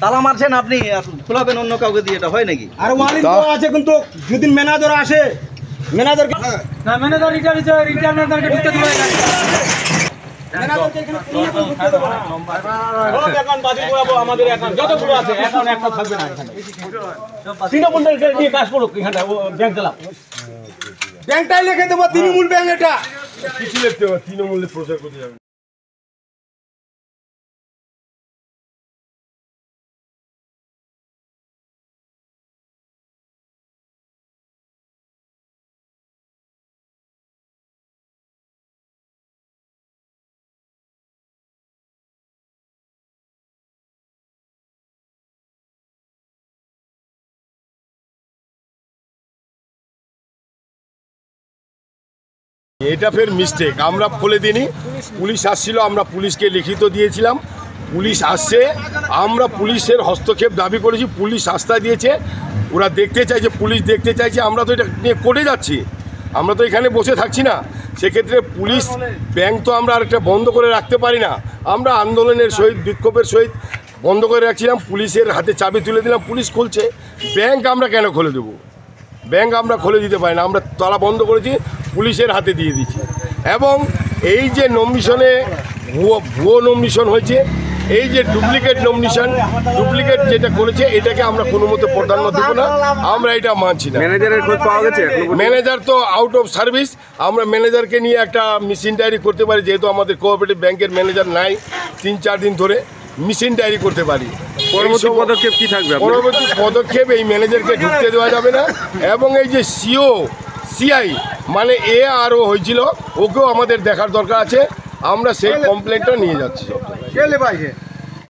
তালা মারছেন আপনি, খোলাবেন অন্য কাউকে দিয়ে, এটা হয় নাকি? আর ওয়ালিং তো আছে, কিন্তু যদি ম্যানেজার আসে, ম্যানেজার না, ম্যানেজার রিটার্নারকে ঢুকতে দিবে না। ম্যানেজারকে এখানে ঢুকতে দেব না। এখন বাজি করাবো আমাদের, এখন যতগুলো আছে এখন একটা থাকবে না এখানে। তৃণমূলকে দিয়ে কাজ করুক এখানটা, ব্যাংক চালাও, ব্যাংকটাই লিখে দেবো তৃণমূল ব্যাংক। এটা কিছু লিখতে হবে, তৃণমূলের প্রচার করতে যাবে। এটা ফের মিস্টেক, আমরা বলে দিইনি, পুলিশ আসছিল, আমরা পুলিশকে লিখিত দিয়েছিলাম, পুলিশ আসছে, আমরা পুলিশের হস্তক্ষেপ দাবি করেছি, পুলিশ আস্থা দিয়েছে, ওরা দেখতে চাইছে, পুলিশ দেখতে চাইছে, আমরা তো এটা নিয়ে করে যাচ্ছি, আমরা তো এখানে বসে থাকছি না। সেক্ষেত্রে পুলিশ ব্যাংক তো আমরা আরেকটা বন্ধ করে রাখতে পারি না, আমরা আন্দোলনের সহিত বিক্ষোভের সহিত বন্ধ করে রাখছিলাম, পুলিশের হাতে চাবি তুলে দিলাম, পুলিশ খুলছে, ব্যাংক আমরা কেন খুলে দেবো? ব্যাংক আমরা খুলে দিতে পারি না, আমরা তালা বন্ধ করেছি, পুলিশের হাতে দিয়ে দিচ্ছি। এবং এই যে নমিশনে ভুয়ো নমিশন হয়েছে, এই যে ডুপ্লিকেট নমিশন, ডুপ্লিকেট যেটা করেছে, এটাকে আমরা কোনো মতে প্রাধান্য দেবো না, আমরা এটা মানছি না। ম্যানেজারের খোঁজ পাওয়া গেছে? ম্যানেজার তো আউট অফ সার্ভিস, আমরা ম্যানেজারকে নিয়ে একটা মেশিন ডায়েরি করতে পারি, যেহেতু আমাদের কোঅপারেটিভ ব্যাংকের ম্যানেজার নাই 3-4 দিন ধরে, মেশিন ডায়েরি করতে পারি। পরবর্তী পদক্ষেপ কি থাকবে? পরবর্তী পদক্ষেপ, এই ম্যানেজারকে ঢুকতে দেওয়া যাবে না, এবং এই যে সিও সিআই মানে আরও হয়েছিল, ওকেও আমাদের দেখার দরকার আছে, আমরা সেই কমপ্লেনটা নিয়ে যাচ্ছি।